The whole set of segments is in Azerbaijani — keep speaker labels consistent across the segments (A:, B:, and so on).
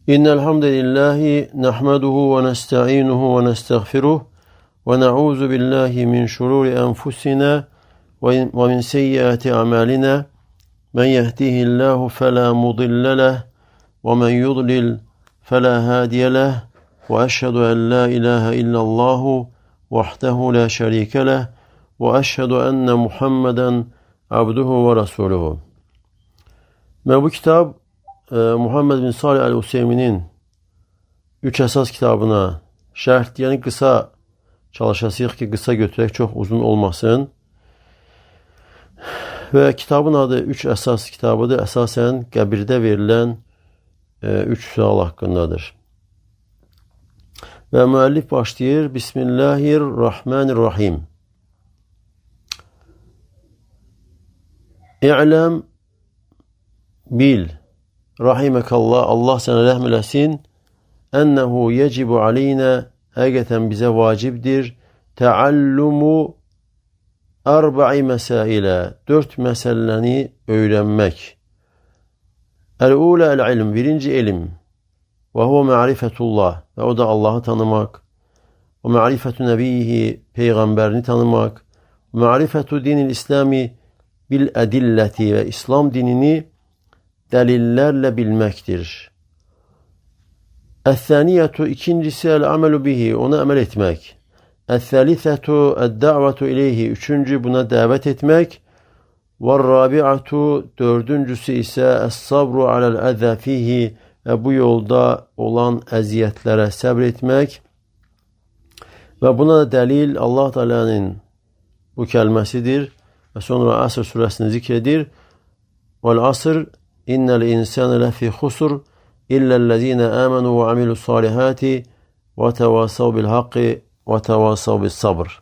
A: إن الحمد لله نحمده ونستعينه ونستغفره ونعوذ بالله من شرور أنفسنا ومن سيئات أعمالنا من يهده الله فلا مضل له ومن يضلل فلا هادي له وأشهد أن لا إله إلا الله وحده لا شريك له وأشهد أن محمدا عبده ورسوله. Ve bu kitap Muhammed bin Salih el-Useymin'in 3 esas kitabına şerh diyeni kısa çalışasıyıq ki, kısa götürək, çox uzun olmasın. Və kitabın adı 3 əsas kitabıdır. Əsasən qəbirdə verilən 3 sual haqqındadır. Və müəllif başlayır. Bismillahirrahmanirrahim. İ'ləm, bil, rahimekallah, Allah sənə rəhm eləsin, ənəhu yecibu aleyna, həqiqətən bizə vacibdir, təallumu arba'i məsailə, 4 məsələni öyrənmək. Əl-ulə əl-ilm, birinci elm, və huvə ma'rifətullah, və o da Allahı tanımaq, və ma'rifətü nəbiyyihi, peyğəmbərini tanımaq, və ma'rifətü dinil İslami bil-ədilləti, və İslam dinini dəlillərlə bilməkdir. Əs-saniyyətu, ikincisi əl-əməlu bihi, ona əməl etmək. Əs-səlithətu əd-dəvətu ileyhi, üçüncü buna dəvət etmək. Və-r-rabi'atu, dördüncüsü isə əs-sabru aləl-əzə fihi, və bu yolda olan əziyyətlərə səbr etmək. Və buna dəlil Allah Teala'nın bu kəlməsidir. Və sonra Əsr surəsini zikr edir. Vəl-əsr İnnel insane lefi khusr illellezine amenu ve amilus salihati ve tevasav bil haqqi ve tevasav bis sabr.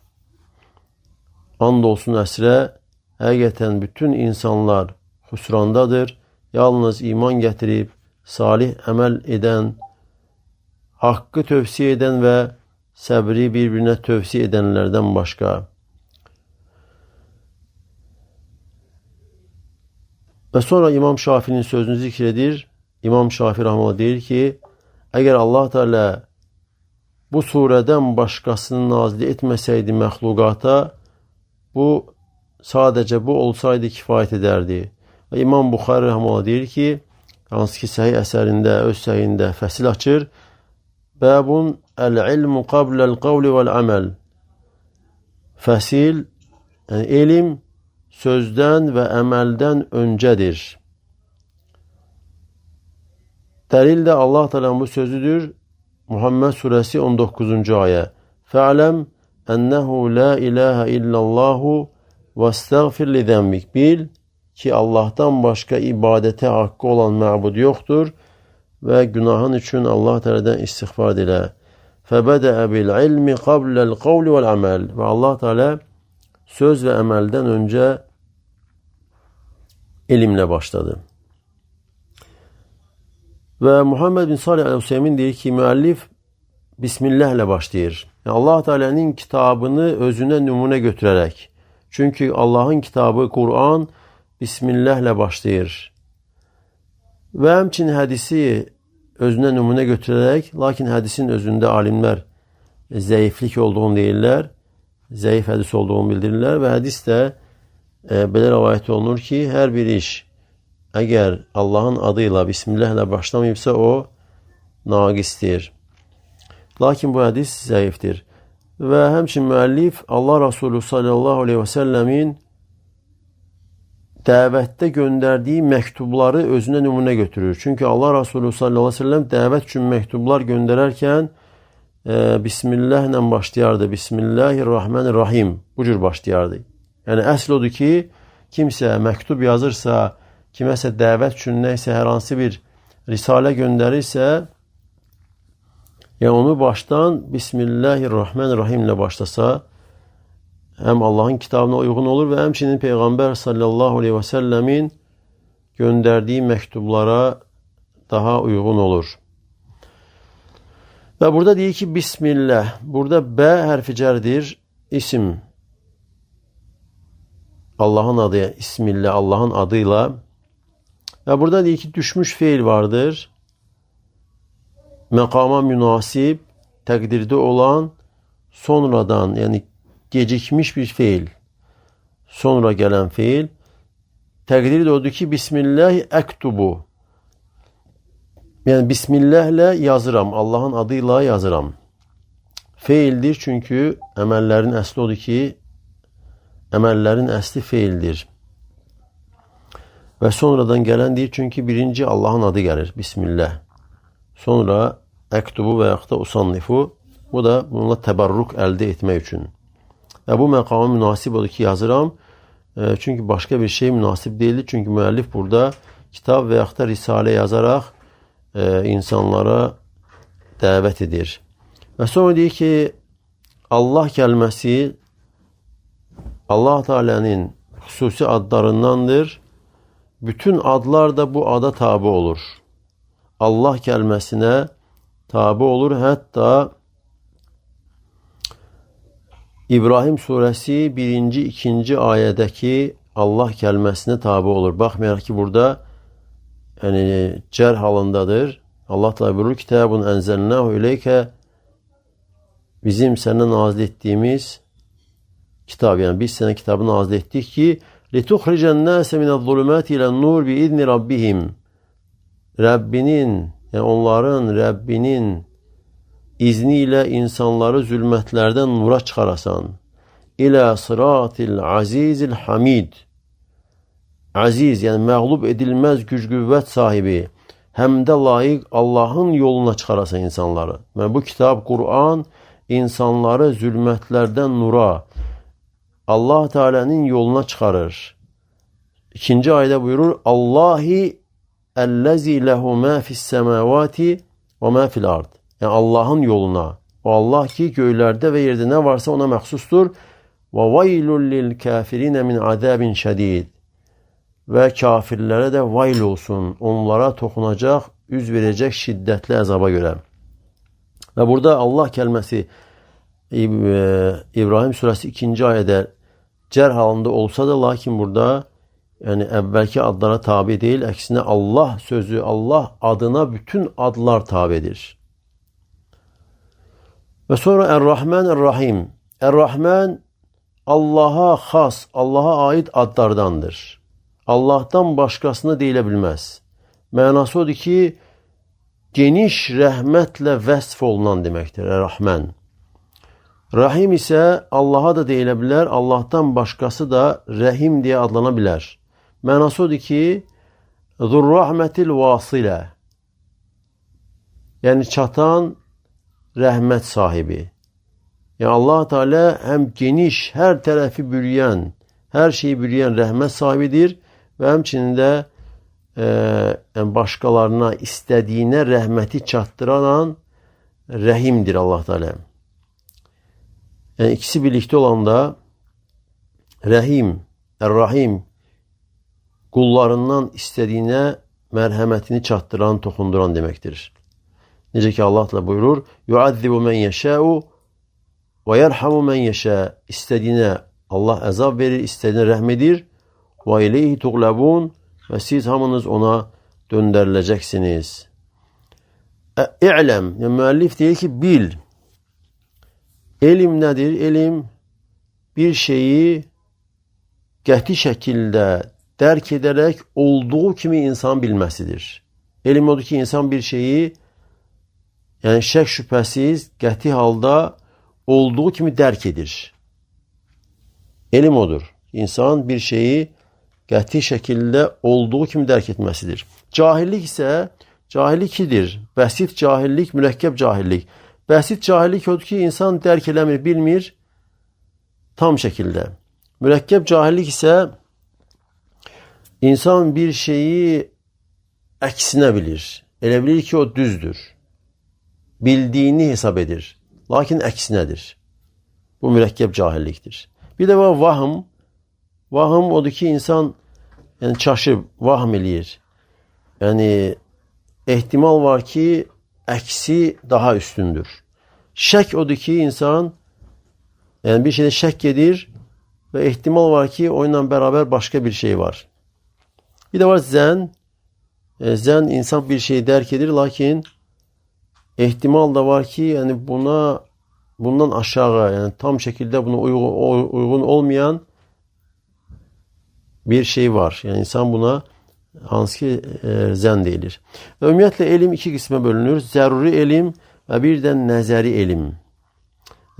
A: Andolsun əsrə, həqiqətən bütün insanlar hüsrandadır. Yalnız iman gətirib, salih əməl edən, haqqı tövsiyə edən və səbri bir-birinə tövsiyə edənlərdən başqa. Və sonra İmam Şafi'nin sözünü zikr edir. İmam Şafi rahmetullah deyir ki, əgər Allah Teala bu surədən başqasını nazil etməsəydi məxluqata, bu sadəcə bu olsaydı kifayət edərdi. Və İmam Buxari rahmetullah deyir ki, hansı ki səhih əsərində, öz səhihində fəsil açır. Bəbun əl-ilmu qabləl qavli vəl-əməl. Fəsil, yəni elm sözdən və əməldən öncədir. Dəlil də Allah Teala'nın bu sözüdür. Muhammed surəsi 19-cu ayə. Fə'ləm ənəhu la ilahə illallahu və istəğfir li zəmbik. Bil ki, Allahdan başqa ibadətə haqqı olan məbud yoxdur və günahın üçün Allah Teala'dan istiğfar dilə. Fəbədəə bil ilmi qabləl qavli vəl əməl. Və Allah Teala söz və əməldən öncə elmlə başladı. Və Muhammed bin Salih el-Useymin deyir ki, müəllif Bismillahlə başlayır. Yəni, Allah Teala'nın kitabını özünə nümunə götürərək. Çünki Allahın kitabı Kur'an Bismillahlə başlayır. Və həmçinin hədisi özünə nümunə götürərək, lakin hədisin özündə alimlər zəiflik olduğunu deyirlər, zəif hədis olduğunu bildirirlər və hədis də belə rəvayət olunur ki, hər bir iş əgər Allahın adıyla, Bismillahlə başlamayıbsa, o naqisdir. Lakin bu hədis zəifdir. Və həmçinin müəllif Allah Resulü sallallahu aleyhi və səlləmin dəvətdə göndərdiyi məktubları özünə nümunə götürür. Çünki Allah Resulü sallallahu aleyhi və səlləm dəvət üçün məktublar göndərərkən Bismillahlə başlayardı. Bismillahirrahmanirrahim. Bu cür başlayardı. Yəni, əsl odur ki, kimsə məktub yazırsa, kiməsə dəvət üçün nəysə hər hansı bir risalə göndərirsə, yəni onu başdan Bismillahirrahmanirrahim ilə başlasa, həm Allahın kitabına uyğun olur və həmçinin Peyğəmbər sallallahu aleyhi və səlləmin göndərdiyi məktublara daha uyğun olur. Və burada deyir ki, Bismillah. Burada B hərfi cərdir, isim. Allahın adı, ismillah, Allahın adıyla. Və burada deyir ki, düşmüş feil vardır. Mekama münasip, takdirde olan, sonradan yani gecikmiş bir fiil. Sonra gelen fiil. Takdiri de odur ki Bismillah ektubu. Yani Bismillah'le yazıram. Allah'ın adıyla yazıram. Fiildir çünkü emellerin əsli odur ki emellerin əsli fiildir. Ve sonradan gelen değil çünkü birinci Allah'ın adı gelir. Bismillah. Sonra ektubu veya da usannifu. Bu da bununla tebarruk elde etmek için. Ve bu makama münasip odur ki yazıram. Çünkü başka bir şey münasip değildir. Çünkü müellif burada kitap veya da risale yazarak insanlara davet edir. Ve sonra diyor ki Allah kelimesi Allah Teala'nın hususi adlarındandır. Bütün adlar da bu ada tabi olur. Allah kelimesine tabi olur. Hatta İbrahim suresi 1. 2. ayedeki Allah kelimesine tabi olur. Bakmayarak ki burada yani cer halındadır. Allah Teala buyurur kitabun enzelnahu ileyke bizim sana nazil ettiğimiz kitap yani biz sana kitabı nazil ettik ki lituhricen nase mine'z-zulumati ile'n-nur biizni rabbihim. Rabbinin yani onların Rabbinin izniyle insanları zulmetlerden nura çıkarasan. İlâ sıratil azizil hamid. Aziz yani mağlup edilmez güç güvvet sahibi. Hem de layık Allah'ın yoluna çıkarasan insanları. Yani bu kitap Kur'an insanları zulmetlerden nura Allah Teala'nın yoluna çıkarır. 2. ayette buyurur Allahi ellezî lehu mâ fissemâvâti ve mâ fil ard. Yani Allah'ın yoluna. O Allah ki göklerde ve yerde ne varsa ona mahsustur. Ve vaylul lil kafirine min azabin şedid. Ve kafirlere de vayl olsun. Onlara dokunacak, yüz verecek şiddetli azaba göre. Ve burada Allah kelimesi İbrahim suresi 2. ayette cer halinde olsa da lakin burada yani evvelki adlara tabi değil. Aksine Allah sözü, Allah adına bütün adlar tabidir. Ve sonra Er-Rahman Er-Rahim. Er-Rahman Allah'a has, Allah'a ait adlardandır. Allah'tan başkasına deyilebilmez. Manası odur ki geniş rahmetle vesf olunan demektir. Er-Rahman. Rahim ise Allah'a da deyilebilir. Allah'tan başkası da Rahim diye adlanabilir. Manası odur ki Zurrahmetil vasile. Yani çatan rahmet sahibi. Yani Allah Teala hem geniş, her tarafı bürüyen, her şeyi bürüyen rahmet sahibidir ve hemçinin yani başkalarına istediğine rahmeti çattıran Rahim'dir Allah Teala. Yani ikisi birlikte olan da Rahim, Er-Rahim kullarından istediğine merhametini çattıran, dokunduran demektir. Necə ki Allah da buyurur, yu'azzibu men yeşâ'u ve yerhamu men yeşâ. İstediğine Allah azab verir, istediğine rahmedir. Ve ileyhi tuğlabun. Ve siz hamınız ona döndürüleceksiniz. İ'lem. Yani müellif diyor ki bil. İlim nedir? İlim bir şeyi qəti şekilde dərk ederek olduğu kimi insan bilmesidir. İlim odur ki insan bir şeyi yani şək şüphesiz qəti halda olduğu kimi dərk edir. İlim odur. İnsan bir şeyi qəti şekilde olduğu kimi dərk etmesidir. Cahillik ise cahillik ikidir. Bəsit cahillik, mürekkep cahillik. Bəsit cahillik odur ki insan dərk eləmir, bilmir tam şekilde. Mürekkep cahillik ise insan bir şeyi əksinə bilir. Elə bilir ki o düzdür. Bildiğini hesap edir. Lakin əksinədir. Bu mürekkep cahilliktir. Bir de var vahm. Vahm odur ki insan yani çaşıb, vahm eləyir. Yani ehtimal var ki əksi daha üstündür. Şək odur ki insan yani bir şeyde şək edir ve ehtimal var ki onunla beraber başka bir şey var. Bir de var zen. Zen insan bir şeyi dərk edir lakin ehtimal da var ki yani bundan aşağı yani tam şekilde buna uygun olmayan bir şey var. Yani insan buna hansı ki zən deyilir. Və ümumiyyətlə elm iki qismə bölünür. Zəruri elm və bir də nəzəri elm.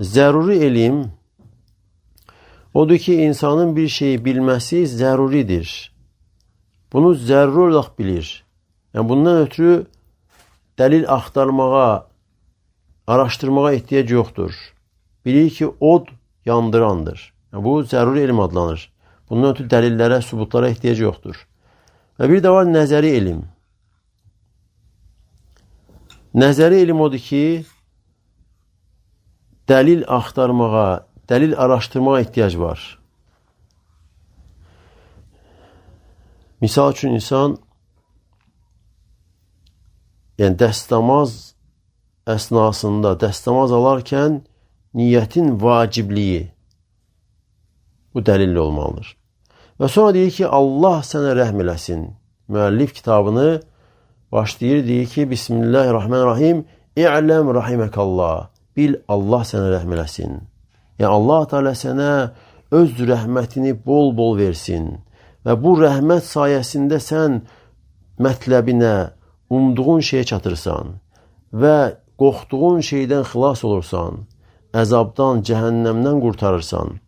A: Zəruri elm odur ki, insanın bir şeyi bilməsi zəruridir. Bunu zəruri olaraq bilir. Yəni bundan ötürü dəlil axtarmağa, araşdırmağa ehtiyac yoxdur. Bilir ki, od yandırandır. Yəni, bu zəruri elm adlanır. Bundan ötürü dəlillərə, sübutlara ehtiyac yoxdur. Və bir də var nəzəri elm. Nəzəri elm odur ki, dəlil axtarmağa, dəlil araşdırmağa ehtiyac var. Misal üçün insan yəni dəstəmaz əsnasında dəstəmaz alarkən niyyətin vacibliyi bu dəlillə olmalıdır. Və sonra deyir ki, Allah sənə rəhm eləsin. Müəllif kitabını başlayır, deyir ki, Bismillahirrahmanirrahim, İ'ləm rahiməkallah. Bil, Allah sənə rəhm eləsin. Yəni, Allah Teala sənə öz rəhmətini bol-bol versin. Və bu rəhmət sayəsində sən mətləbinə, umduğun şeyə çatırsan və qorxduğun şeydən xilas olursan, əzabdan, cəhənnəmdən qurtarırsan.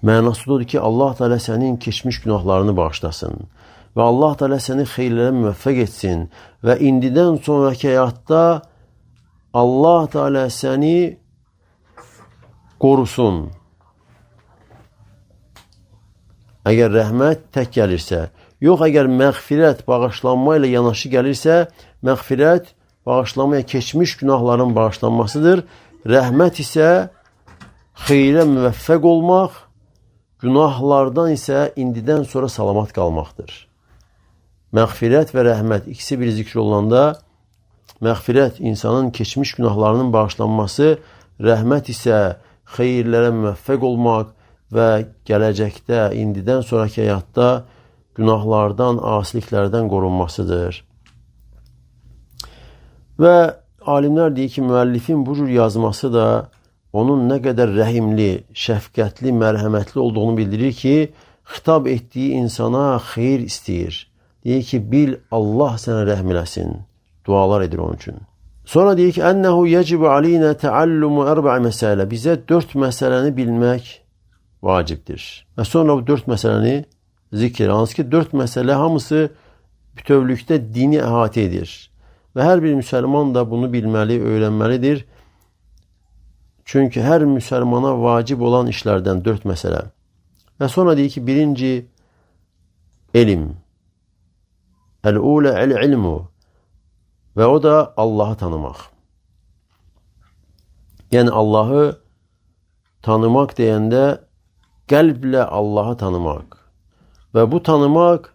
A: Mənası odur ki, Allah Teala sənin keçmiş günahlarını bağışlasın və Allah Teala səni xeyirlərə müvəffəq etsin və indidən sonraki həyatda Allah Teala səni qorusun. Əgər rəhmət tək gəlirsə, yox əgər məğfirət bağışlanma ilə yanaşı gəlirsə, məğfirət bağışlanmaya keçmiş günahların bağışlanmasıdır. Rəhmət isə xeyrə müvəffəq olmaq, günahlardan isə indidən sonra salamat qalmaqdır. Məğfirət və rəhmət ikisi bir zikr olunanda, məğfirət insanın keçmiş günahlarının bağışlanması, rəhmət isə xeyirlərə müvəffəq olmaq və gələcəkdə, indidən sonraki həyatda günahlardan, asiliklərdən qorunmasıdır. Və alimlər deyir ki, müəllifin bu cür yazması da onun nə qədər rəhimli, şəfqətli, mərhəmətli olduğunu bildirir ki, xitab etdiyi insana xeyir istəyir. Deyir ki, bil, Allah sənə rəhm eləsin. Dualar edir onun üçün. Sonra deyir ki, ənəhu yəcibu aleyna təallumu ərbə'i məsələ. Bizə 4 məsələni bilmək vacibdir. Və sonra bu 4 məsələni zikr. Hansı ki, 4 məsələ hamısı bütövlükdə dini əhatə edir. Və hər bir müsəlman da bunu bilməli, öyrənməlidir. Çünki hər müsəlmana vacib olan işlərdən 4 məsələ. Və sonra deyir ki, birinci elm. Əl-ulə əl-ilmu. Və o da Allahı tanımaq. Yəni Allahı tanımaq deyəndə qəlblə Allahı tanımaq. Və bu tanımaq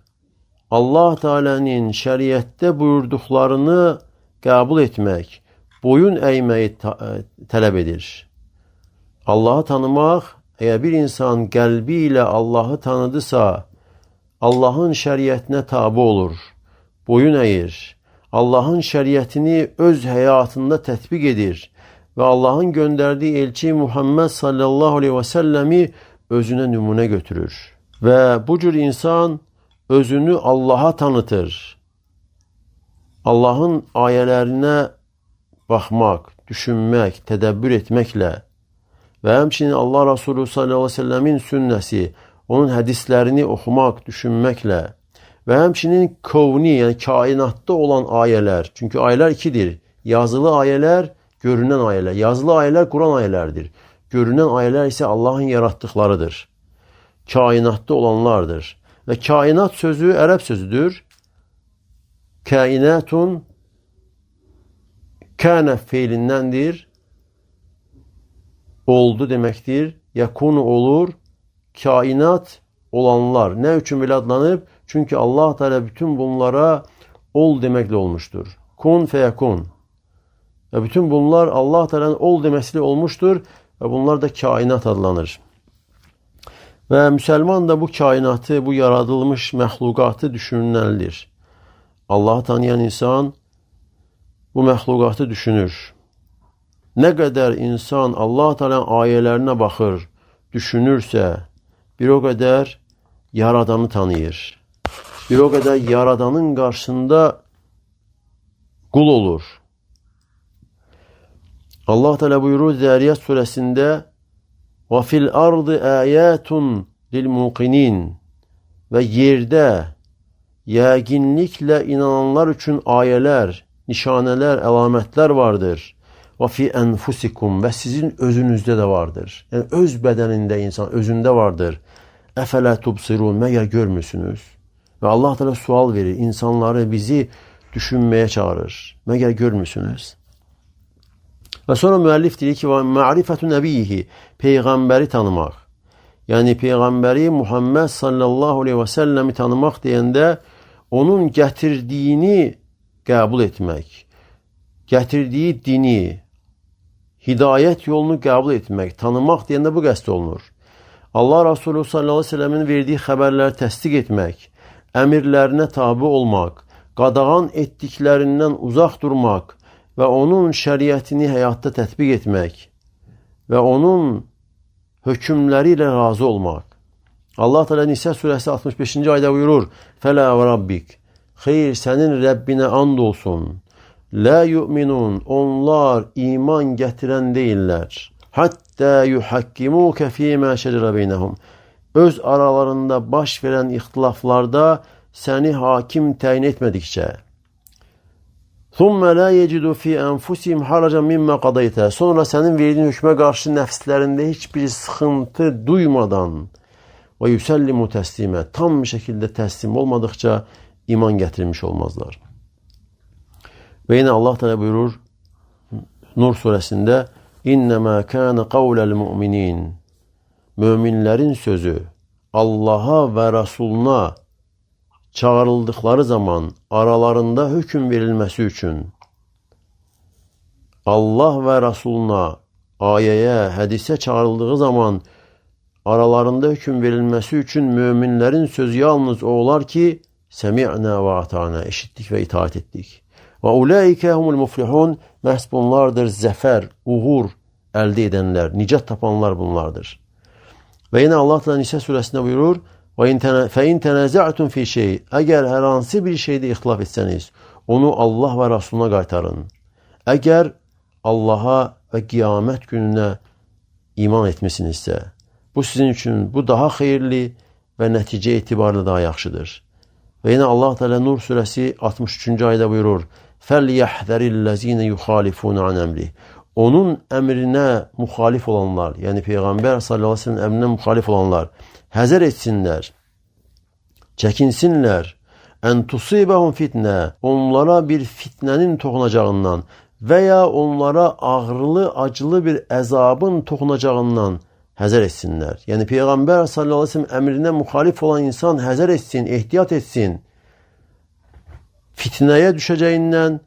A: Allah Teala'nın şəriətdə buyurduqlarını qəbul etmək, boyun əyməyi tələb edir. Allahı tanımaq, əgər bir insan qəlbi ilə Allahı tanıdısa, Allahın şəriətinə tabi olur, boyun əyir, Allahın şəriətini öz həyatında tətbiq edir və Allahın göndərdiyi elçi Muhammed sallallahu aleyhi və səlləmi özünə nümunə götürür. Və bu cür insan özünü Allaha tanıtır. Allahın ayələrinə baxmaq, düşünmək, tədəbbür etməklə və həmçinin Allah Resulü sallallahu aleyhi ve sellemin sünnəsi, onun hədislərini oxumaq, düşünməklə və həmçinin kovni, yəni kainatda olan ayələr, çünki ayələr ikidir, yazılı ayələr, görünən ayələr, yazılı ayələr Quran ayələrdir, görünən ayələr isə Allahın yaratdıqlarıdır, kainatda olanlardır və kainat sözü ərəb sözüdür, kainatun, kənə feilindəndir, oldu deməkdir, yakunu olur, kainat olanlar. Nə üçün belə adlanıb? Çünki Allah Teala bütün bunlara ol deməklə olmuşdur. Kun feyekun. Və bütün bunlar Allah Teala'nın ol deməsiyle olmuştur və bunlar da kainat adlanır. Və müsəlman da bu kainatı, bu yaradılmış məxluqatı düşünməlidir. Allahı tanıyan insan bu məxluqatı düşünür. Nə qədər insan Allah Teala'nın ayələrinə baxır, düşünürsə, bir o qədər Yaradanı tanıyır. Bir o qədər Yaradanın qarşısında qul olur. Allah Teala buyurur Zəriyat surəsində: "Və fil ardı ayatun lil muqinin." Və yerdə yəqinliklə inananlar üçün ayələr, nişanələr, əlamətlər vardır. Və fi enfusikum, və sizin özünüzdə də vardır. Yəni öz bədənində insan özündə vardır. Əfələ tubsirun, məgər görmürsünüz? Və Allah Teala sual verir, insanları, bizi düşünməyə çağırır. Məgər görmürsünüz? Və sonra müəllif deyir ki, ma'rifətu nəbiyyihi, peyğəmbəri tanımaq. Yəni peyğəmbəri Muhammed sallallahu aleyhi və səlləmi tanımaq deyəndə onun gətirdiyini qəbul etmək, gətirdiyi dini, hidayət yolunu qəbul etmək, tanımaq deyəndə bu qəsd olunur. Allah Resulü sallallahu aleyhi ve sellemin verdiği xəbərləri təsdiq etmək, əmirlərinə tabi olmaq, qadağan etdiklərindən uzaq durmaq və onun şəriətini həyatda tətbiq etmək və onun hökmləri ilə razı olmaq. Allah Teala Nisa surəsi 65-ci ayda buyurur: "Fələ və rabbik." Xeyr, sənin Rəbbinə and olsun. La yu'minun, onlar iman gətirən deyirlər. Hatta yuhakkimuke fîmâ şecere beynehum. Öz aralarında baş verən ixtilaflarda səni hakim təyin etmədikcə. Thumma la yecidû fî enfusihim haracan mimma qadayte. Sonra sənin verdiyin hökmə qarşı nəfslərində heç bir sıxıntı duymadan və yusallimu təslimə, tam bir şəkildə təslim olmadıkça iman gətirmiş olmazlar. Və yine Allah Teala buyurur Nur surəsində: "İnnemâ kâne qavlel mu'minin." Möminlərin sözü Allah'a və Rasuluna çağırıldıkları zaman aralarında hökm verilməsi üçün, Allah və Rasuluna, ayəyə, hədisə çağırıldığı zaman aralarında hökm verilməsi üçün möminlərin sözü yalnız o olar ki, "Semi'nâ və ata'nâ." Eşitdik və itaat etdik. Və ulaikə humul muflihun, məhz bunlardır zəfər, uğur əldə edənlər, nicat tapanlar bunlardır. Və yine Allah Teala Nisa surəsində buyurur: "Fəin tənəzə'tum fi şey." Əgər hər hansı bir şeydə ixtilaf etsəniz, onu Allah və Rasuluna qaytarın. Əgər Allaha və qiyamət gününə iman etmisinizsə, bu sizin üçün bu daha xeyirli və nəticə etibarlı daha yaxşıdır. Və yine Allah Teala Nur surəsi 63-cü ayda buyurur: "Fəlyəhdərillezine yuxalifun an əmri." Onun əmrinə müxalif olanlar, yəni Peyğəmbər sallallahu aleyhi ve sellem əmrinə müxalif olanlar həzər etsinlər, çəkinsinlər. Ən tusibəhum fitnə, onlara bir fitnənin toxunacağından və ya onlara ağrılı, acılı bir əzabın toxunacağından həzər etsinlər. Yəni Peyğəmbər sallallahu aleyhi ve sellem əmrinə müxalif olan insan həzər etsin, ehtiyat etsin. Fitnəyə düşəcəyindən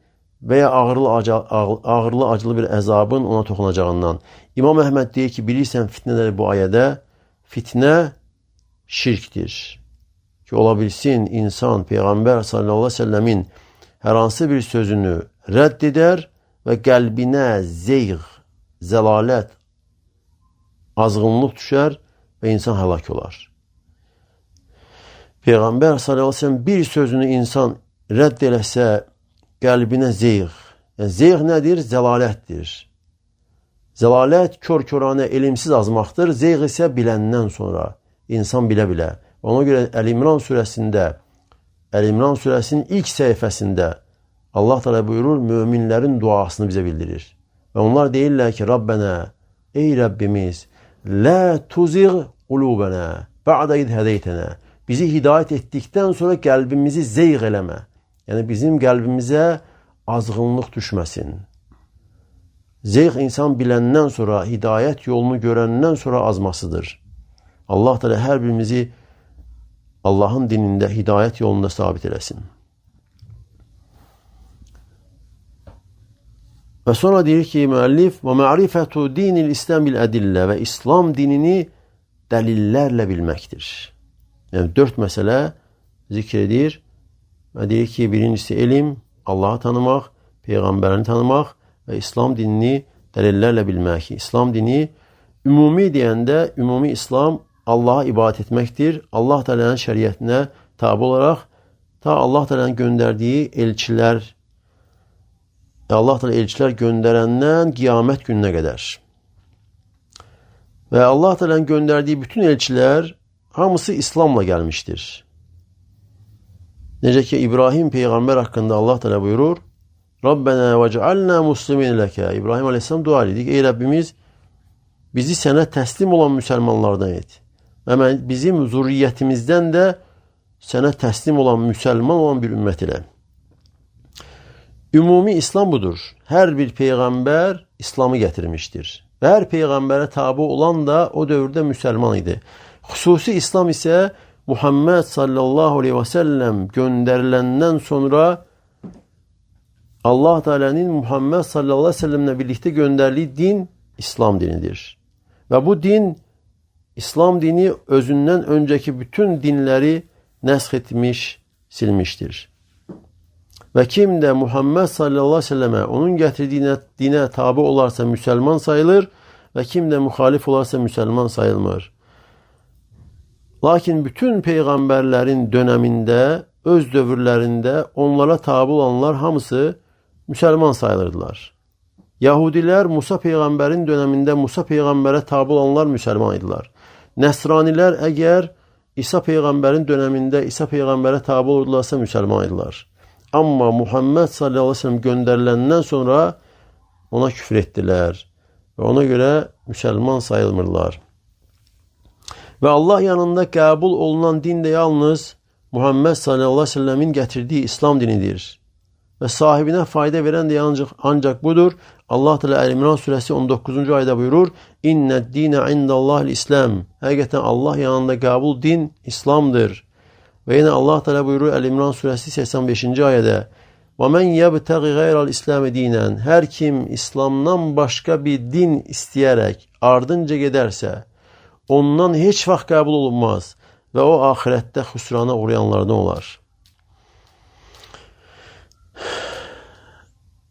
A: və ya ağırlı, acılı bir əzabın ona toxunacağından. İmam Əhməd deyir ki, bilirsən fitnələri bu ayədə, fitnə şirkdir. Ki, ola bilsin insan Peyğəmbər sallallahu aleyhi ve sellemin hər hansı bir sözünü rədd edər və qəlbinə zeyğ, zəlalət, azğınlıq düşər və insan həlak olar. Peyğəmbər sallallahu aleyhi ve sellem bir sözünü insan rədd eləsə, qəlbinə zeyğ. Yəni, zeyğ nədir? Zəlalətdir. Zəlalət kör-köranə, elimsiz azmaqdır. Zeyğ isə biləndən sonra, insan bilə-bilə. Ona görə Əl-İmran surəsində, Əl-İmran surəsinin ilk səhifəsində Allah Teala buyurur, möminlərin duasını bizə bildirir. Və onlar deyirlər ki, Rabbənə, ey Rəbbimiz, lə tuzigh qulubənə, ba'də id hədəytənə. Bizi hidayət etdikdən sonra qəlbimizi zeyğ eləmə. Yəni, bizim qəlbimizə azğınlıq düşməsin. Zeyğ insan biləndən sonra, hidayət yolunu görəndən sonra azmasıdır. Allah Teala hər birimizi Allahın dinində, hidayət yolunda sabit eləsin. Və sonra deyir ki, müəllif, və ma'rifətu dinil İslam bil ədillə, və İslam dinini dəlillərlə bilməkdir. Yəni, 4 məsələ zikr edir və deyir ki, birincisi elm, Allahı tanımaq, peyğəmbərini tanımaq və İslam dinini dəlillərlə bilmək. İslam dini ümumi deyəndə, ümumi İslam Allaha ibadət etməkdir. Allah Teala'nın şəriətinə tabi olaraq ta Allah Teala'nın göndərdiyi elçilər, Allah Teala elçilər göndərəndən qiyamət gününə qədər. Və Allah Teala'nın göndərdiyi bütün elçilər hamısı İslamla gəlmişdir. Necə ki İbrahim peyğəmbər haqqında Allah Teala buyurur: Rabbena vec'alna muslimin leke. İbrahim Aleyhisselam dua edik. Ey Rabbimiz, bizi sənə təslim olan müsəlmanlardan et. Və bizim zürriyyətimizdən də sənə təslim olan, müsəlman olan bir ümmət elə. Ümumi İslam budur. Hər bir peyğəmbər İslamı gətirmişdir. Və hər peyğəmbərə tabi olan da o dövrdə müsəlman idi. Xüsusi İslam isə Muhammed sallallahu aleyhi və səlləm göndəriləndən sonra Allah Teala'nın Muhammed sallallahu aleyhi ve sellemle birlikte gönderdiği din İslam dinidir. Ve bu din, İslam dini özünden önceki bütün dinleri nesk etmiş, silmiştir. Ve kim de Muhammed sallallahu aleyhi ve selleme onun getirdiği dine tabi olarsa Müslüman sayılır ve kim de muhalif olarsa Müslüman sayılmır. Lakin bütün peygamberlerin döneminde, öz dövrlerinde onlara tabi olanlar hamısı Müslüman sayılırdılar. Yahudiler Musa peygamberin döneminde Musa peygambere tabi olanlar Müslüman idiler. Nesraniler eğer İsa peygamberin döneminde İsa peygambere tabi olurlarsa Müslüman idiler. Ama Muhammed sallallahu aleyhi ve sellem gönderilenden sonra ona küfür ettiler. Ve ona göre Müslüman sayılmırlar. Ve Allah yanında kabul olunan din de yalnız Muhammed sallallahu aleyhi ve sellemin getirdiği İslam dinidir. Ve sahibine fayda veren de ancak budur. Allah Teala El-İmran suresi 19. ayda buyurur: İnned dine indallahil İslam. Hakikaten Allah yanında kabul din İslam'dır. Ve yine Allah Teala buyurur El-İmran suresi 85. ayette: وَمَنْ يَبْتَغِ غَيْرَ الْإِسْلَامِ dinen. Her kim İslam'dan başka bir din isteyerek ardınca giderse ondan hiç vaxt kabul olunmaz ve o ahirette hüsrana uğrayanlardan olar.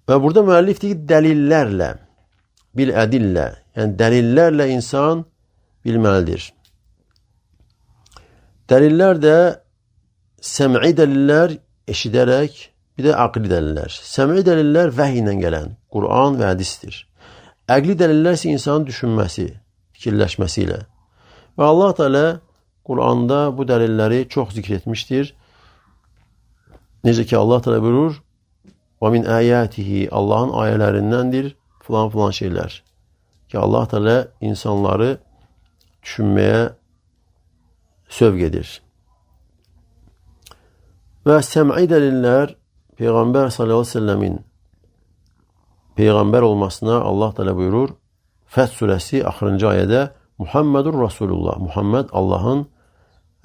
A: Ve burada müellif deyir dəlillərlə, bil ədillə, yəni dəlillərlə insan bilməlidir. Dəlillər də səm'i dəlillər eşidərək, bir də aqli dəlillər. Səm'i dəlillər vəhy ilə gələn, Qur'an və hədisdir. Əqli dəlillər isə insanın düşünməsi, fikirləşməsi ilə. Və Allah Teala Qur'anda bu dəlilləri çox zikr etmişdir. Necə ki Allah Teala buyurur: وَمِنْ آيَاتِهِ Allah'ın ayələrindəndir filan şeyler. Ki Allah Teala insanları düşünmeye sövq edir. Ve səm'i dəlillər Peyğəmbər sallallahu aleyhi ve sellemin Peyğəmbər olmasına Allah Teala buyurur. Fəth suresi axırıncı ayədə Muhammedur Rasulullah. Muhammed Allah'ın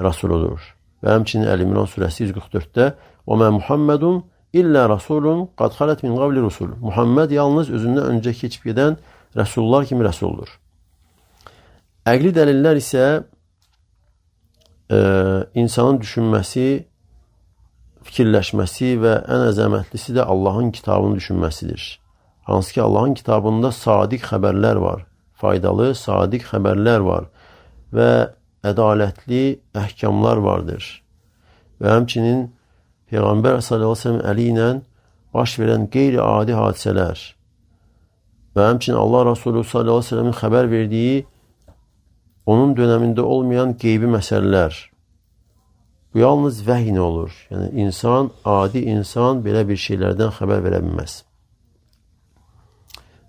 A: Rasuludur. Ve həmçinin El-İmran suresi 144'te وَمَا Muhammedun İlla Rasulun qad xalet min qabli rusul. Muhammed yalnız özündən öncə keçib gedən Rəsullar kimi Rəsuldur. Əqli dəlillər isə insanın düşünməsi, fikirləşməsi və ən əzəmətlisi də Allahın kitabını düşünməsidir. Hansı ki Allahın kitabında sadiq xəbərlər var. Faydalı, sadiq xəbərlər var. Və ədalətli əhkamlar vardır. Və həmçinin Peyğəmbər sallallahu aleyhi ve sellem əli ilə baş verən qeyri-adi hadisələr və həmçinin Allah Resulü sallallahu aleyhi ve sellemin xəbər verdiyi onun döneminde olmayan qeybi məsələlər. Bu yalnız vəhy ilə olur. Yəni insan, adi insan belə bir şeylərdən xəbər verə bilməz.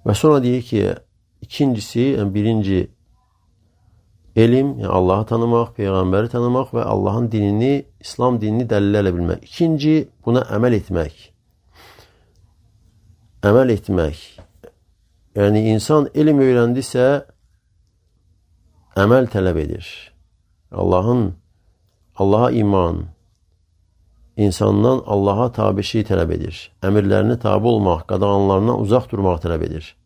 A: Və sonra deyir ki, ikincisi, yəni birinci elm, yəni Allah'ı tanımaq, Peyğəmbəri tanımaq və Allah'ın dinini, İslam dinini dəlillərlə bilmək. İkinci, buna əməl etmək. Əməl etmək. Yəni insan elm öyrəndisə, əməl tələb edir. Allah'a iman, insandan Allah'a tabişi tələb edir. Əmirlərinə tabi olmaq, qadağanlarından uzaq durmaq tələb edir.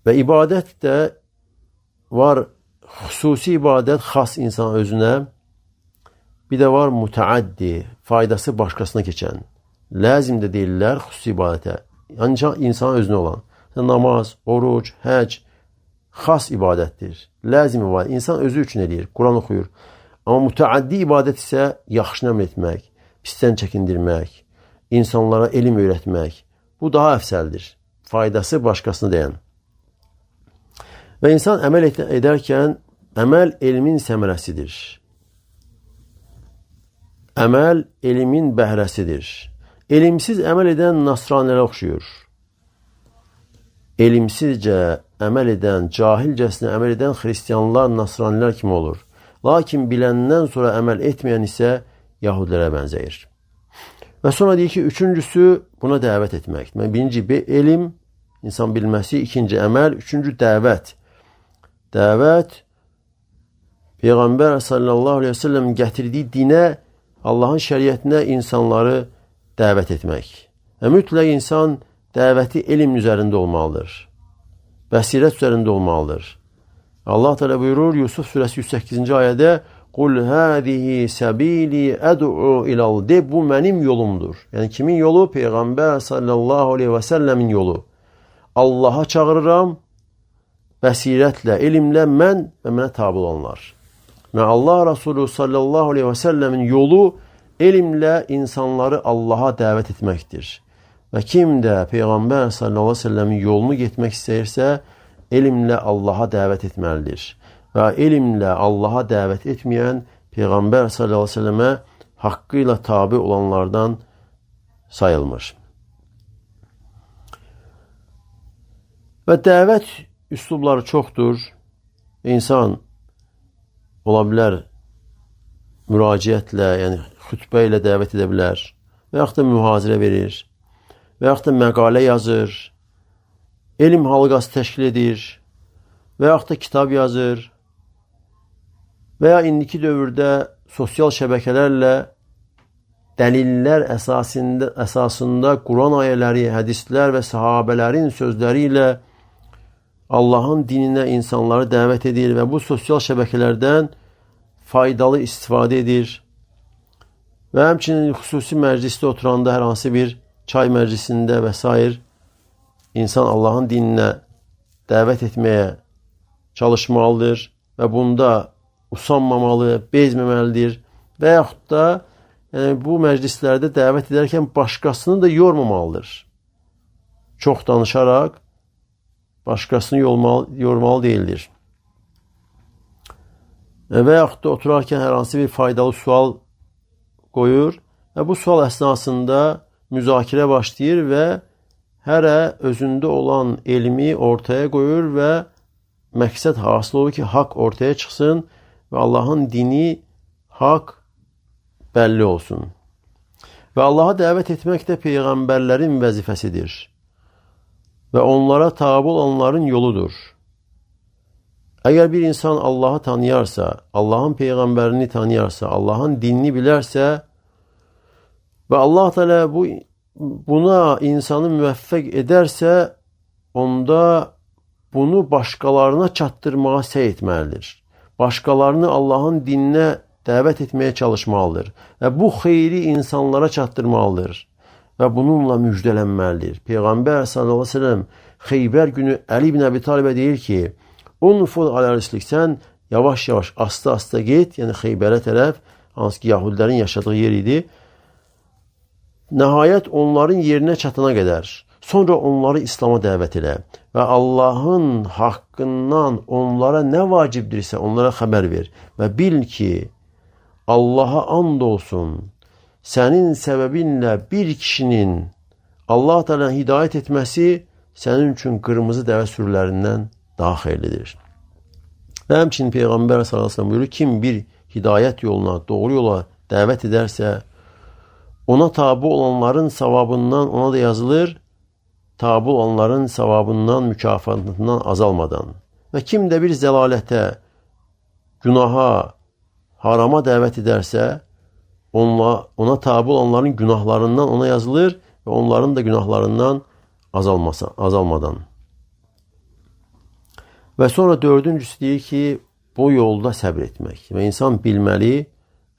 A: Və ibadət də var, xüsusi ibadət xas insan özünə, bir də var mütəaddi, faydası başqasına keçən. Lazım da deyirlər xüsusi ibadətə. Ancaq insan özünə olan. Namaz, oruc, həc xas ibadətdir. Lazım ibadət. İnsan özü üçün eləyir. Quran oxuyur. Amma mütəaddi ibadət isə yaxşı əmr etmək, pisdən çəkindirmək, insanlara elm öyrətmək. Bu daha əfsəldir. Faydası başqasına dəyən. Və insan əməl edərkən əməl elmin səmərəsidir. Əməl elmin bəhrəsidir. Elmsiz əməl edən nasranilərə oxşuyur. Elmsizcə əməl edən, cahilcəsinə əməl edən xristianlar, nasranilər kimi olur. Lakin biləndən sonra əməl etməyən isə yahudilərə bənzəyir. Və sonra deyir ki, üçüncüsü buna dəvət etmək. Birinci elm, insan bilməsi, ikinci əməl, üçüncü dəvət. Dəvət, Peyğəmbər sallallahu aleyhi ve sellem gətirdiyi dinə, Allahın şəriətinə insanları dəvət etmək. Mütləq insan dəvəti elm üzərində olmalıdır. Bəsirət üzərində olmalıdır. Allah Teala buyurur Yusuf surəsi 108-ci ayədə Qul hadihi sabili ad'u ilal de bu mənim yolumdur. Yəni kimin yolu? Peyğəmbər sallallahu aleyhi və səlləmin yolu. Allaha çağırıram bəsirətlə, elmlə mən və mənə tabi olanlar. Və Allah Resulü sallallahu aleyhi və səlləmin yolu elmlə insanları Allaha dəvət etməkdir. Və kim də Peyğəmbər sallallahu aleyhi və səlləmin yolunu getmək istəyirsə, elmlə Allaha dəvət etməlidir. Və elmlə Allaha dəvət etməyən Peyğəmbər sallallahu aleyhi və səlləmə haqqı ilə tabi olanlardan sayılmır. Və dəvət üslubları çoxdur. İnsan ola bilər müraciətlə, yəni xütbə ilə dəvət edə bilər və yaxud da mühazirə verir və yaxud da məqalə yazır, elm halqası təşkil edir və yaxud da kitab yazır və ya indiki dövrdə sosial şəbəkələrlə dəlillər əsasında Quran ayələri, hədislər və sahabələrin sözləri ilə Allahın dininə insanları dəvət edir və bu sosial şəbəkələrdən faydalı istifadə edir. Və həmçinin xüsusi məclisdə oturanda, hər hansı bir çay məclisində və s. insan Allahın dininə dəvət etməyə çalışmalıdır və bunda usanmamalı, bezməməlidir və yaxud da bu məclislərdə dəvət edərkən başqasını da yormamalıdır. Çox danışaraq başqasını yormalı deyildir. Və yaxud da oturarkən hər hansı bir faydalı sual qoyur və bu sual əsnasında müzakirə başlayır və hərə özündə olan elmi ortaya qoyur və məqsəd hasıl olur ki, haqq ortaya çıxsın və Allahın dini haqq bəlli olsun. Və Allaha dəvət etmək də peyğəmbərlərin vəzifəsidir və onlara tabi olanların yoludur. Əgər bir insan Allahı tanıyarsa, Allahın peyğəmbərini tanıyarsa, Allahın dinini bilərsə və Allah Teala buna insanı müvəffəq edərsə, onda bunu başqalarına çatdırmağa səy etməlidir. Başqalarını Allahın dininə dəvət etməyə çalışmalıdır və bu xeyri insanlara çatdırmalıdır və bununla müjdələnməlidir. Peyğəmbər sallallahu aleyhi ve sellem Xeybər günü Əli ibn Əbi Talibə deyir ki, unfud alə rislik, sən yavaş-yavaş, asta-asta get, yəni Xeybərə tərəf, hansı ki, yahudilərin yaşadığı yer idi. Nəhayət onların yerinə çatana qədər, sonra onları İslam'a dəvət elə və Allahın haqqından onlara nə vacibdirsə onlara xəbər ver və bil ki, Allaha and olsun, sənin səbəbinlə bir kişinin Allah Teala hidayət etməsi sənin üçün qırmızı dəvə sürülərindən daha xeyirlidir. Və həmçinin Peyğəmbər sallallahu aleyhi ve sellem buyurur, kim bir hidayət yoluna, doğru yola dəvət edərsə, ona tabi olanların savabından ona da yazılır, tabi olanların savabından, mükafatından azalmadan. Və kim də bir zəlalətə, günaha, harama dəvət edərsə, ona tabi olanların günahlarından ona yazılır və onların da günahlarından azalmadan. Və sonra dördüncüsü deyir ki, bu yolda səbr etmək. Və insan bilməli,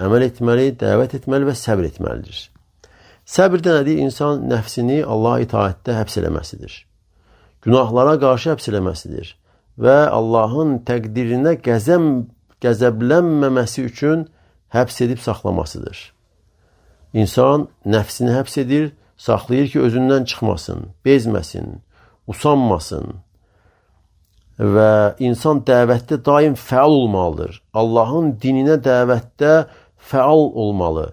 A: əməl etməli, dəvət etməli və səbr etməlidir. Səbir də nədir? İnsan nəfsini Allaha itaətdə həbs eləməsidir. Günahlara qarşı həbs eləməsidir. Və Allahın təqdirinə qəzəblənməməsi üçün həbs edib saxlamasıdır. İnsan nəfsini həbs edir, saxlayır ki, özündən çıxmasın, bezməsin, usanmasın. Və insan dəvətdə daim fəal olmalıdır. Allahın dininə dəvətdə fəal olmalı.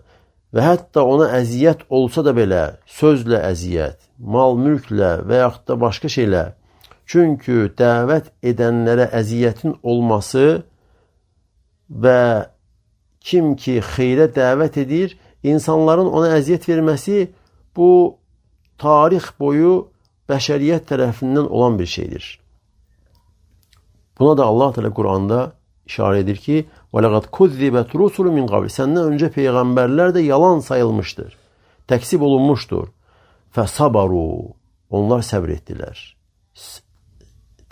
A: Və hətta ona əziyyət olsa da belə, sözlə əziyyət, mal mülklə və yaxud da başqa şeylə. Çünki dəvət edənlərə əziyyətin olması və kim ki xeyrə dəvət edir, insanların ona əziyyət verməsi bu tarix boyu bəşəriyyət tərəfindən olan bir şeydir. Buna da Allah Teala Quranda işarə edir ki, وَلَقَدْ كُذِّبَتْ رُسُلٌ مِنْ قَبْلِ Səndən öncə peyğəmbərlər də yalan sayılmışdır, təksib olunmuşdur. فَصَبَرُوا Onlar səbr etdilər.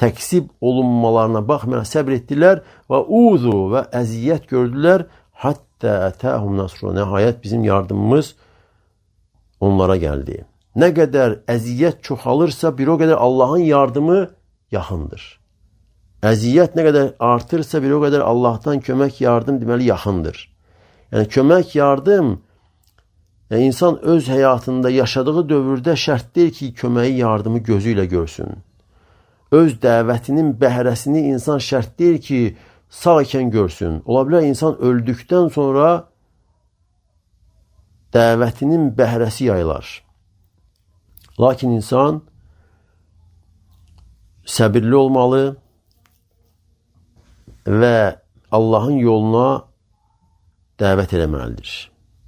A: Təksib olunmalarına baxmayaraq səbr etdilər və uzu və əziyyət gördülər. Hatta ətəhum nasru. Nəhayət bizim yardımımız onlara gəldi. Nə qədər əziyyət çoxalırsa bir o qədər Allahın yardımı yaxındır. Əziyyət nə qədər artırsa bir o qədər Allahdan kömək, yardım deməli yaxındır. Yəni kömək, yardım insan öz həyatında yaşadığı dövrdə şərt deyil ki, köməyi, yardımı gözü ilə görsün. Öz dəvətinin bəhrəsini insan şərt deyil ki, sağ ikən görsün. Ola bilər insan öldükdən sonra dəvətinin bəhrəsi yayılar. Lakin insan səbirli olmalı və Allahın yoluna dəvət eləməlidir.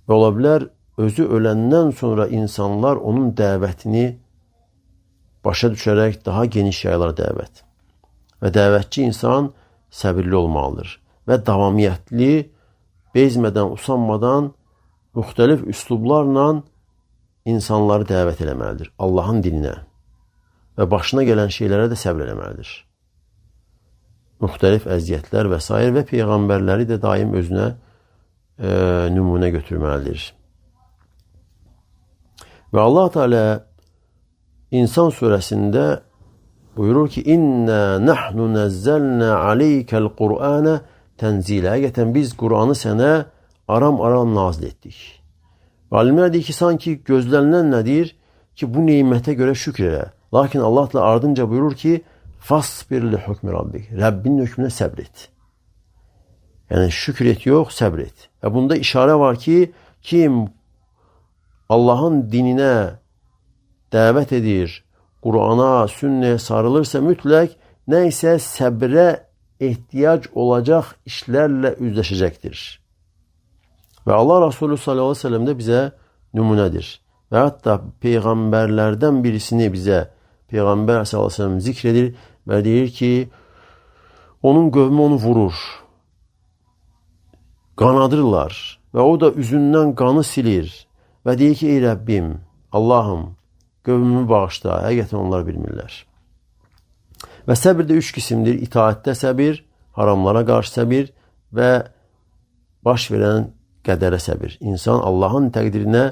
A: Və ola bilər, özü öləndən sonra insanlar onun dəvətini başa düşərək daha geniş yayılar dəvət. Və dəvətçi insan səbirli olmalıdır. Və davamiyyətli, bezmədən, usanmadan, müxtəlif üslublarla insanları dəvət eləməlidir. Allahın dininə və başına gələn şeylərə də səbr eləməlidir. Müxtəlif əziyyətlər və s. və peyğəmbərləri də daim özünə nümunə götürməlidir. Və Allah Teala İnsan surəsində buyurur ki, İnna nahnu nazzalna aleykel Qur'ana tənzilə. Həqiqətən biz Qur'anı sənə aram-aram nazil etdik. Və alimlər deyir ki, sanki gözlənilən nədir? Ki, bu neymətə görə şükr elə. Lakin Allah Teala ardınca buyurur ki, Fasbir li hukmi rabbik. Rəbbinin hökmünə səbr et. Yəni şükür et yox, səbr et. Və bunda işarə var ki, kim Allahın dininə dəvət edir, Qur'ana, sünnəyə sarılırsa mütləq nə isə səbrə ehtiyac olacaq işlərlə üzləşəcəkdir. Və Allah Resulü sallallahu aleyhi ve sellem də bizə nümunədir. Və hətta peyğəmbərlərdən birisini bizə Peyğəmbər sallallahu aleyhi ve sellem zikr edir və deyir ki, onun qövmü onu vurur, qanadırlar və o da üzündən qanı silir və deyir ki, ey Rəbbim, Allahım, qövmümü bağışla, həqiqətən onlar bilmirlər. Və səbir də üç qisimdir. İtaətdə səbir, haramlara qarşı səbir və baş verən qədərə səbir. İnsan Allahın təqdirinə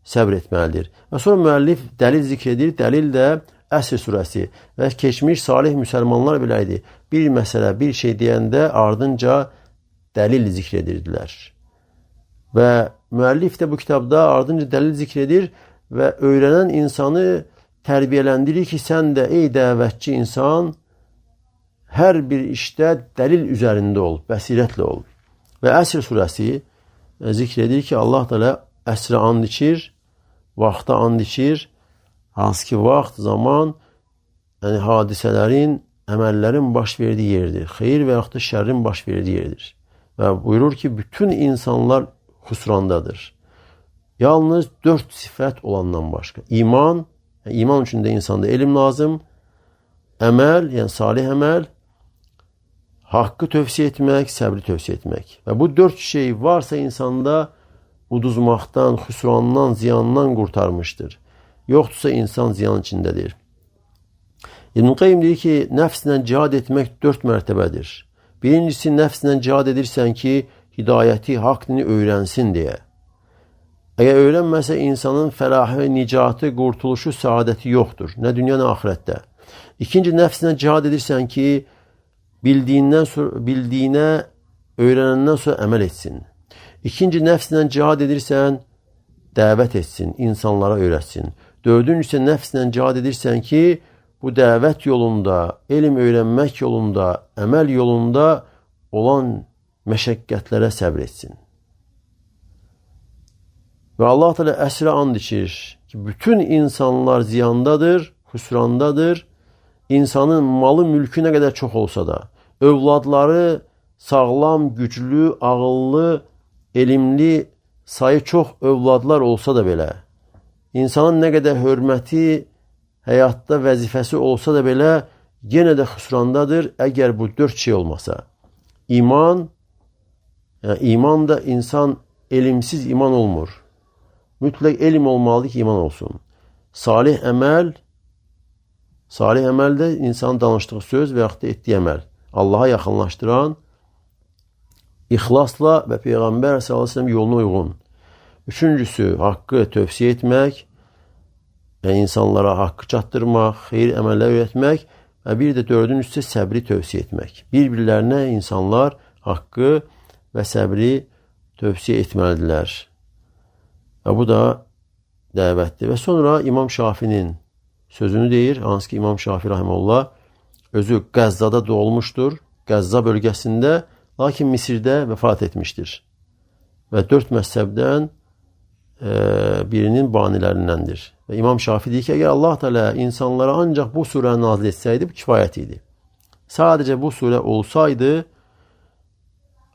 A: səbr etməlidir. Və sonra müəllif dəlil zikr edir. Dəlil də Əsr surəsi və keçmiş salih müsəlmanlar belə idi. Bir məsələ, bir şey deyəndə ardınca dəlil zikr edirdilər. Və müəllif də bu kitabda ardınca dəlil zikr edir və öyrənən insanı tərbiyələndirir ki, sən də ey dəvətçi insan, hər bir işdə dəlil üzərində ol, bəsirətlə ol. Və Əsr surəsi zikr edir ki, Allah Teala əsrə and içir, vaxta and içir, hansı ki vaxt, zaman, yəni hadisələrin, əməllərin baş verdiyi yerdir. Xeyir və yaxud da şərrin baş verdiyi yerdir. Və buyurur ki, bütün insanlar xüsrandadır. Yalnız 4 sifət olandan başqa. İman, iman üçün də insanda elm lazım. Əməl, yəni salih əməl, haqqı tövsiyə etmək, səbri tövsiyə etmək. Və bu 4 şey varsa insanda uduzmaqdan, xüsrandan, ziyandan qurtarmışdır. Yoxdursa insan ziyan içindədir. İbn-i Qayyim deyir ki, nəfslə cihad etmək 4 mərtəbədir. Birincisi, nəfslə cihad edirsən ki, hidayəti, haqq dini öyrənsin deyə. Əgər öyrənməsə insanın fəlahı, nicatı, qurtuluşu, saadəti yoxdur. Nə dünya, nə axirətdə. İkinci, nəfsinə cihad edirsən ki, bildiyinə, öyrənəndən sonra əməl etsin. İkinci, nəfsinə cihad edirsən, dəvət etsin, insanlara öyrətsin. Dördüncüsü, nəfslə cihad edirsən ki, bu dəvət yolunda, elm öyrənmək yolunda, əməl yolunda olan məşəqqətlərə səbr etsin. Və Allah Teala əsrə and içir ki, bütün insanlar ziyandadır, xüsrandadır. İnsanın malı, mülkü nə qədər çox olsa da, övladları sağlam, güclü, ağıllı, elmli, sayı çox övladlar olsa da belə, insanın nə qədər hörməti, həyatda vəzifəsi olsa da belə, yenə də xüsrandadır, əgər bu 4 şey olmasa. İman, yəni iman da insan elmsiz iman olmur. Mütləq elm olmalıdır ki, iman olsun. Salih əməl də insanın danışdığı söz və yaxud da etdiyi əməl. Allaha yaxınlaşdıran, ixlasla və Peyğəmbər s.ə.v yoluna uyğun. Üçüncüsü, haqqı tövsiyə etmək, yəni insanlara haqqı çatdırmaq, xeyir əməllər öyrətmək və bir də dördüncüsü, səbri tövsiyə etmək. Bir-birlərinə insanlar haqqı və səbri tövsiyə etməlidirlər. Və bu da dəvətdir. Və sonra İmam Şafinin sözünü deyir, hansı ki İmam Şafi rahimehullah özü Qəzzada doğulmuşdur, Qəzza bölgəsində, lakin Misirdə vəfat etmişdir. Və 4 məzhəbdən birinin banilərindəndir. Və İmam Şafi deyir ki, əgər Allah Teala insanlara ancaq bu surəni nazil etsəydi, bu kifayət idi. Sadəcə bu surə olsaydı,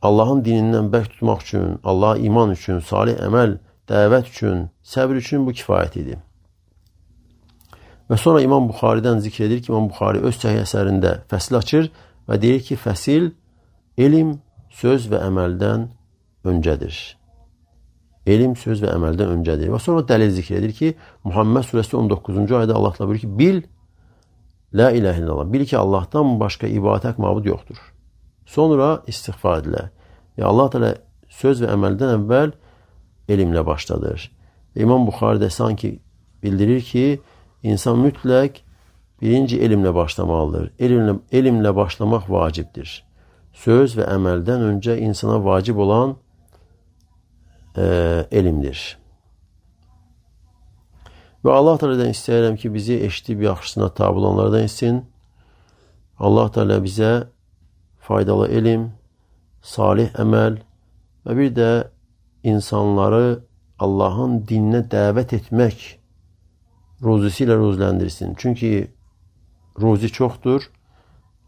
A: Allahın dinindən bərk tutmaq üçün, Allaha iman üçün, salih əməl, dəvət üçün, səbr üçün bu kifayət idi. Və sonra İmam Buxaridən zikr edir ki, İmam Buxari öz səhih əsərində fəsil açır və deyir ki, fəsil elm, söz və əməldən öncədir. Elm, söz və əməldən öncədir. Və sonra dəlil zikr edir ki, Muhammed surəsi 19-cu ayda Allah buyurur ki, bil, la ilahe illallah, bil ki, Allahdan başqa ibadət məbud yoxdur. Sonra istiğfar edilə. Və Allah Teala söz və əməldən əvvəl elmlə başladır. İmam Buxari də sanki bildirir ki, insan mütləq birinci elmlə başlamalıdır. Elmlə başlamaq vacibdir. Söz və əməldən öncə insana vacib olan elmdir. Və Allah Teala'dan istəyirəm ki, bizi eşidib yaxşısına tabi olanlardan etsin. Allah Teala bizə faydalı elm, salih əməl və bir də insanları Allahın dininə dəvət etmək ruzisi ilə ruzləndirsin. Çünki ruzi çoxdur.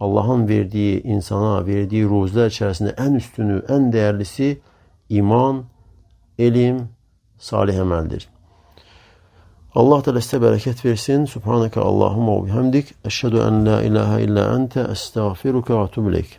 A: Allahın verdiyi, insana verdiyi ruzilər içərisində ən üstünü, ən dəyərlisi iman, elm, salih əməldir. Allah Teala sizə bərəkət versin. Subhaneke Allahumma və bihamdik. Əşhədu ən la ilahe illə əntə əstəğfiruka və etûbü ileyk.